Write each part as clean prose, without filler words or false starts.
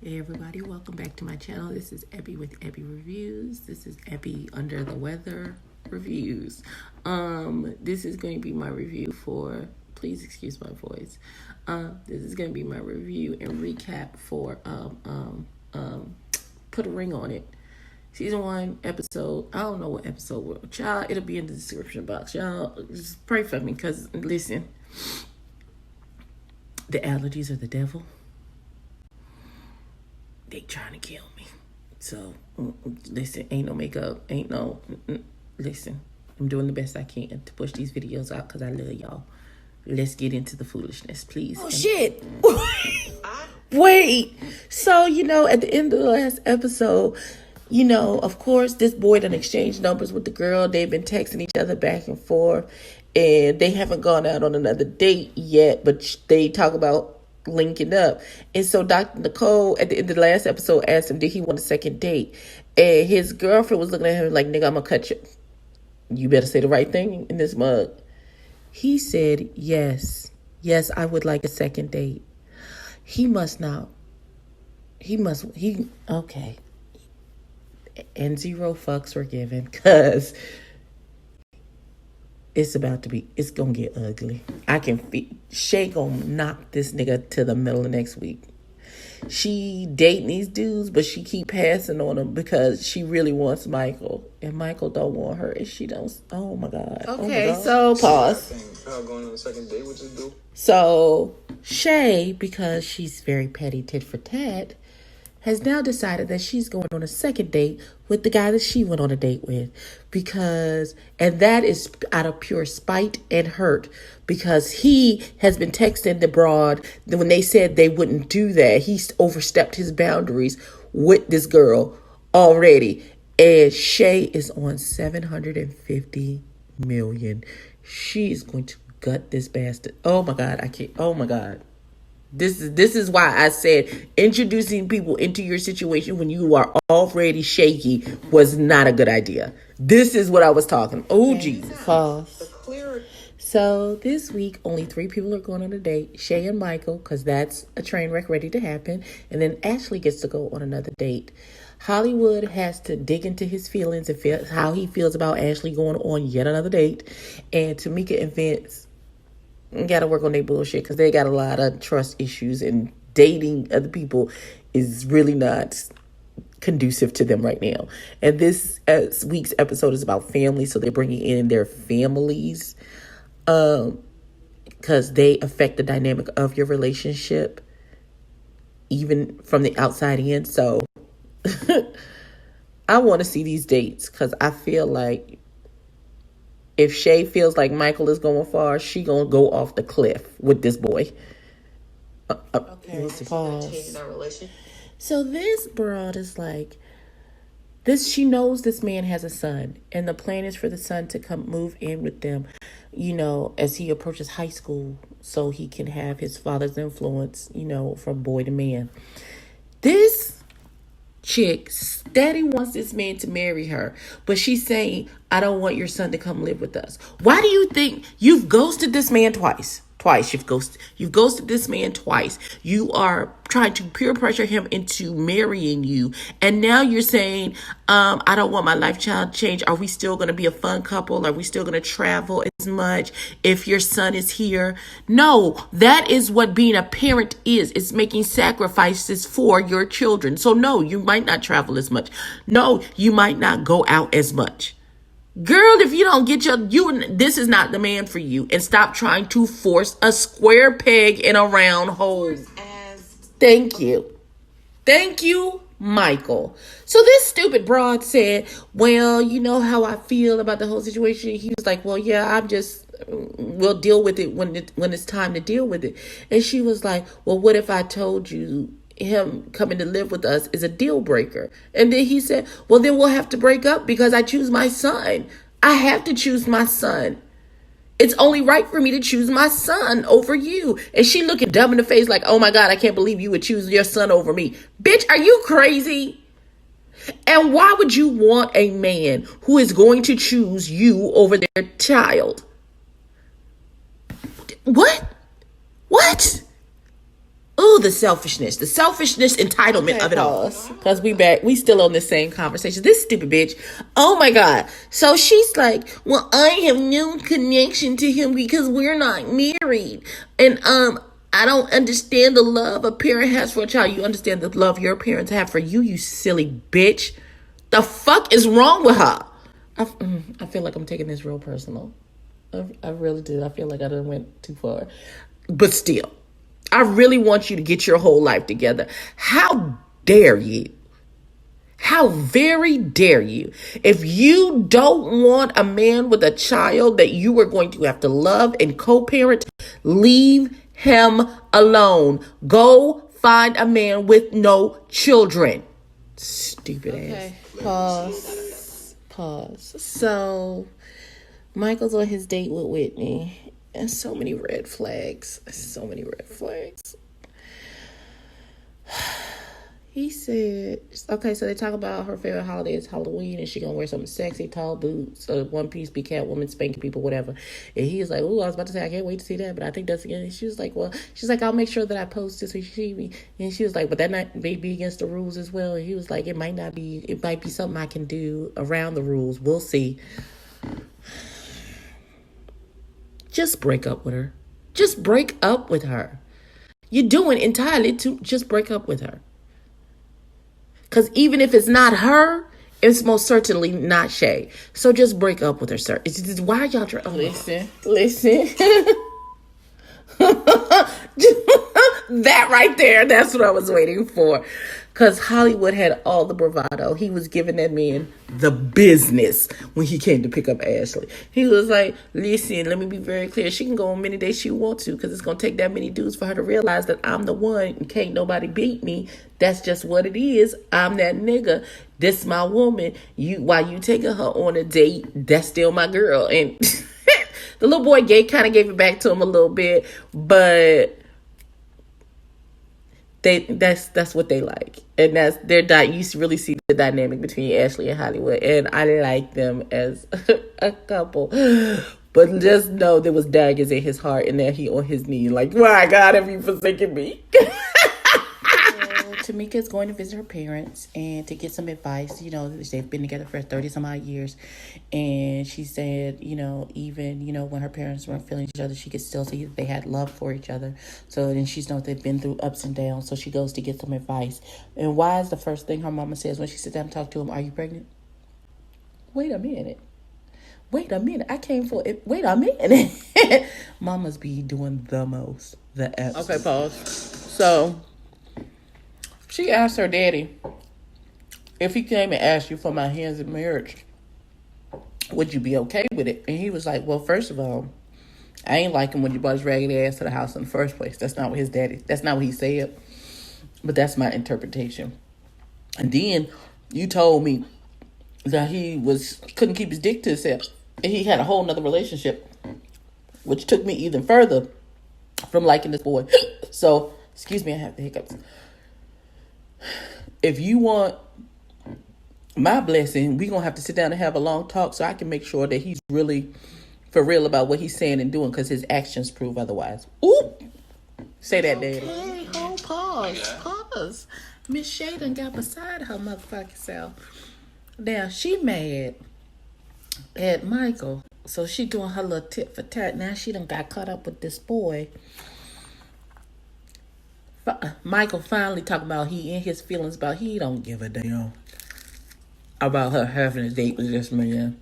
Hey everybody, welcome back to my channel. This is Ebby with Ebby Reviews. This is Ebby Under the Weather Reviews. This is going to be my review for, please excuse my voice. This is going to be my review and recap for Put a Ring On It. Season 1, episode, I don't know what episode, child, it'll be in the description box. Y'all, just pray for me, because, listen, the allergies are the devil. They trying to kill me. So, listen, ain't no makeup, listen, I'm doing the best I can to push these videos out because I love y'all. Let's get into the foolishness, please. Oh, shit. Wait. So, at the end of the last episode, of course, this boy done exchanged numbers with the girl. They've been texting each other back and forth, and they haven't gone out on another date yet, but they talk about linking up. And so Dr. Nicole at the end of the last episode asked him, did he want a second date? And his girlfriend was looking at him like, nigga, I'm gonna cut you. You better say the right thing in this mug. He said, yes, I would like a second date. Okay. And 0 fucks were given, because it's gonna get ugly. I can feel Shay gonna knock this nigga to the middle of next week. She dating these dudes, but she keep passing on them because she really wants Michael, and Michael don't want her, and she don't. Oh my God. Okay, so pause. Going on a second date with this dude. So Shay, because she's very petty tit for tat, has now decided that she's going on a second date with the guy that she went on a date with, and that is out of pure spite and hurt, because he has been texting the broad when they said they wouldn't do that. He's overstepped his boundaries with this girl already, and Shay is on 750 million. She is going to gut this bastard. Oh my God, I can't. Oh my God. This is why I said introducing people into your situation when you are already shaky was not a good idea. This is what I was talking. Oh, Jesus. Pause. So this week, only 3 people are going on a date. Shay and Michael, because that's a train wreck ready to happen. And then Ashley gets to go on another date. Hollywood has to dig into his feelings and feel how he feels about Ashley going on yet another date. And Tamika and Vince gotta work on their bullshit, because they got a lot of trust issues, and dating other people is really not conducive to them right now. And this week's episode is about family, so they're bringing in their families because they affect the dynamic of your relationship even from the outside in. So I want to see these dates, because I feel like if Shay feels like Michael is going far, she gonna go off the cliff with this boy. Okay. Pause. So this broad is like, she knows this man has a son, and the plan is for the son to come move in with them, as he approaches high school, so he can have his father's influence, from boy to man. This chick steady wants this man to marry her, but she's saying, I don't want your son to come live with us. Why do you think you've ghosted this man twice? You've ghosted this man twice. You are trying to peer pressure him into marrying you, and now you're saying, I don't want my life child to change. Are we still going to be a fun couple? Are we still going to travel as much if your son is here? No, that is what being a parent is. It's making sacrifices for your children. So no, you might not travel as much. No, you might not go out as much. Girl, if you don't get this is not the man for you. And stop trying to force a square peg in a round hole. Thank you, Michael. So this stupid broad said, well, you know how I feel about the whole situation. He was like, well, yeah, we'll deal with it when it's time to deal with it. And she was like, well, what if I told you him coming to live with us is a deal breaker? And then he said, well, then we'll have to break up, because I choose my son. I have to choose my son. It's only right for me to choose my son over you. And she looking dumb in the face like, oh my God, I can't believe you would choose your son over me. Bitch, are you crazy? And why would you want a man who is going to choose you over their child? What? Ooh, the selfishness, entitlement of it all. Because we still on the same conversation. This stupid bitch. Oh my God. So she's like, well, I have no connection to him because we're not married. And I don't understand the love a parent has for a child. You understand the love your parents have for you, you silly bitch. The fuck is wrong with her? I feel like I'm taking this real personal. I really do. I feel like I done went too far. But still, I really want you to get your whole life together. How dare you? How very dare you? If you don't want a man with a child that you are going to have to love and co-parent, leave him alone. Go find a man with no children. Stupid ass. Pause. So, Michael's on his date with Whitney. And so many red flags. He said, okay, so they talk about her favorite holiday is Halloween, and she gonna wear something sexy, tall boots, a one-piece, be Catwoman, spanking people, whatever. And he was like, oh, I was about to say, I can't wait to see that, but I think that's again. She was like, well, she's like, I'll make sure that I post this so you see me. And she was like, but that may be against the rules as well. And he was like, it might be something I can do around the rules. We'll see. Just break up with her. You're doing entirely to just break up with her. Because even if it's not her, it's most certainly not Shay. So just break up with her, sir. It's just, why are y'all trying? Oh, listen. That right there, that's what I was waiting for. Because Hollywood had all the bravado. He was giving that man the business when he came to pick up Ashley. He was like, listen, let me be very clear. She can go on many days she wants to because it's going to take that many dudes for her to realize that I'm the one and can't nobody beat me. That's just what it is. I'm that nigga. This my woman. While you taking her on a date, that's still my girl. And the little boy kind of gave it back to him a little bit, but that's what they like, and that's you really see the dynamic between Ashley and Hollywood, and I like them as a couple. But just know there was daggers in his heart, and that he on his knee like, my God, have you forsaken me? Tamika is going to visit her parents and to get some advice. You know, they've been together for 30 some odd years. And she said, even, when her parents weren't feeling each other, she could still see that they had love for each other. So then she knows they've been through ups and downs. So she goes to get some advice. And why is the first thing her mama says when she sits down and talks to him, are you pregnant? Wait a minute. I came for it. Wait a minute. Mamas be doing the most. Okay, pause. So she asked her daddy if he came and asked you for my hands in marriage, would you be okay with it? And he was like, well, first of all, I ain't like him when you brought his raggedy ass to the house in the first place. That's not what he said. But that's my interpretation. And then you told me that he couldn't keep his dick to himself. And he had a whole nother relationship, which took me even further from liking this boy. So, excuse me, I have the hiccups. If you want my blessing, we're going to have to sit down and have a long talk so I can make sure that he's really for real about what he's saying and doing, because his actions prove otherwise. Ooh! Say that, Daddy. Okay, pause. Miss Shay done got beside her motherfucking self. Now, she mad at Michael, so she doing her little tit for tat. Now she done got caught up with this boy. Michael finally talking about he in his feelings about he don't give a damn about her having a date with this man.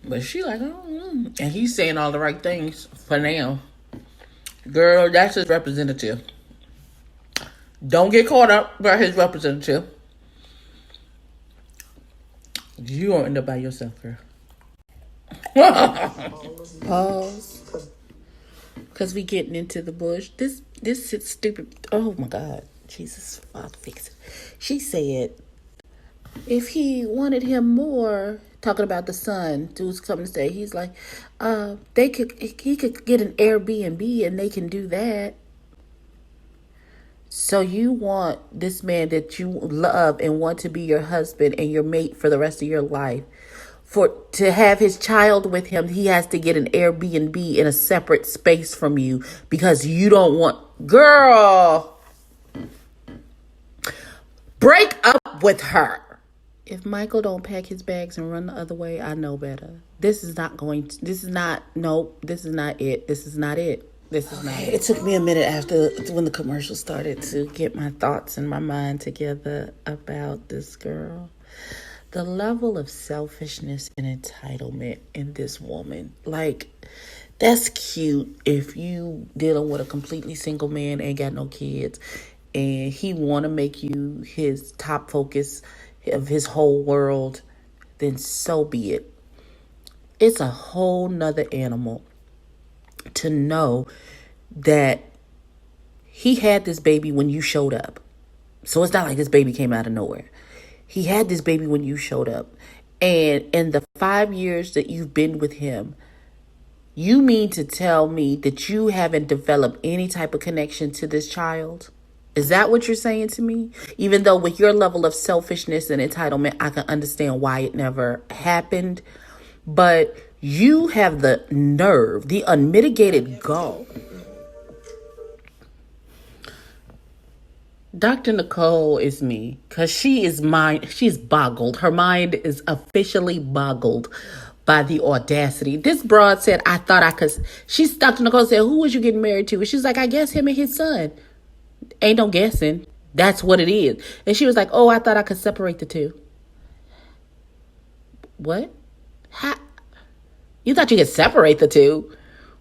But she like, I don't know. And he's saying all the right things for now. Girl, that's his representative. Don't get caught up by his representative. You gonna end up by yourself, girl. Pause. Because we getting into the bush. This is stupid. Oh my God. Jesus, I'll fix it. She said, if he wanted him more, talking about the son, dude's coming to say, he's like, he could get an Airbnb and they can do that. So you want this man that you love and want to be your husband and your mate for the rest of your life. To have his child with him, he has to get an Airbnb in a separate space from you because you don't want... Girl! break up with her. If Michael don't pack his bags and run the other way, I know better. This is not it. This is not it. This is not it. It took me a minute after when the commercial started to get my thoughts and my mind together about this girl. The level of selfishness and entitlement in this woman. Like, that's cute if you dealing with a completely single man, ain't got no kids, and he want to make you his top focus of his whole world, then so be it. It's a whole nother animal to know that he had this baby when you showed up. So it's not like this baby came out of nowhere. He had this baby when you showed up. And in the 5 years that you've been with him, you mean to tell me that you haven't developed any type of connection to this child? Is that what you're saying to me? Even though with your level of selfishness and entitlement, I can understand why it never happened. But you have the nerve, the unmitigated gall. Dr. Nicole is me, because she's boggled. Her mind is officially boggled by the audacity. This broad said, I thought I could. Dr. Nicole said, who was you getting married to? And she's like, I guess him and his son. Ain't no guessing. That's what it is. And she was like, oh, I thought I could separate the two. What? How? You thought you could separate the two?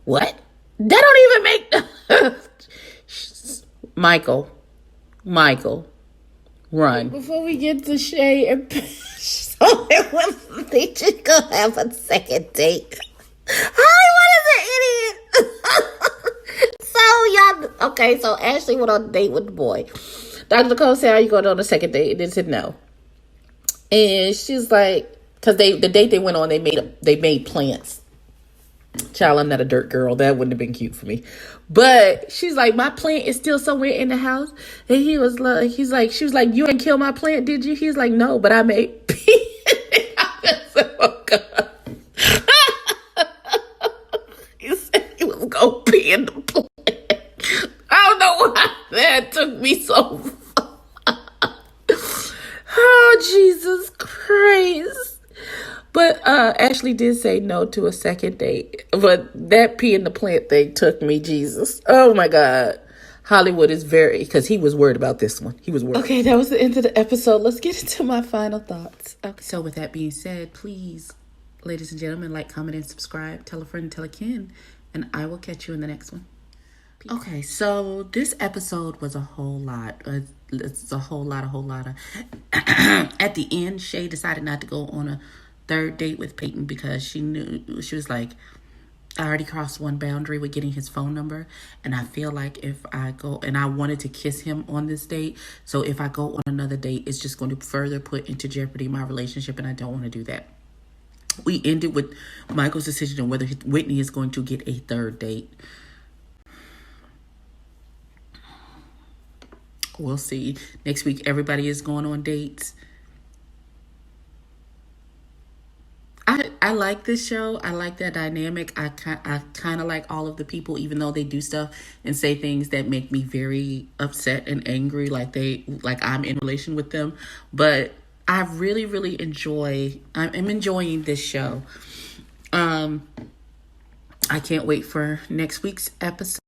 What? That don't even make... Michael, run. Before we get to Shay and so they just gonna have a second date. Hollywood is an idiot. Okay, so Ashley went on a date with the boy. Dr. Nicole said, are you going on a second date? And then said no. And she's like, because the date they went on, they made plants. Child, I'm not a dirt girl. That wouldn't have been cute for me. But she's like, my plant is still somewhere in the house. And she was like, you didn't kill my plant, did you? He's like, no, but I made pee. Oh, God. He said he was going to pee in the plant. I don't know why that took me so far. Oh, Jesus Christ. But Ashley did say no to a second date. But that pee in the plant thing took me, Jesus. Oh, my God. Hollywood is because he was worried about this one. He was worried. Okay, that was the end of the episode. Let's get into my final thoughts. Okay. So with that being said, please, ladies and gentlemen, like, comment, and subscribe. Tell a friend, tell a kin. And I will catch you in the next one. Peace. Okay, so this episode was a whole lot. It's a whole lot of... At the end, Shay decided not to go on a third date with Peyton because she was like, I already crossed one boundary with getting his phone number, and I feel like if I go, and I wanted to kiss him on this date, so if I go on another date, it's just going to further put into jeopardy my relationship, and I don't want to do that. We ended with Michael's decision on whether Whitney is going to get a third date. We'll see. Next week, everybody is going on dates. I like this show. I like that dynamic. I kind of like all of the people, even though they do stuff and say things that make me very upset and angry, like I'm in relation with them. But I really, really I'm enjoying this show. I can't wait for next week's episode.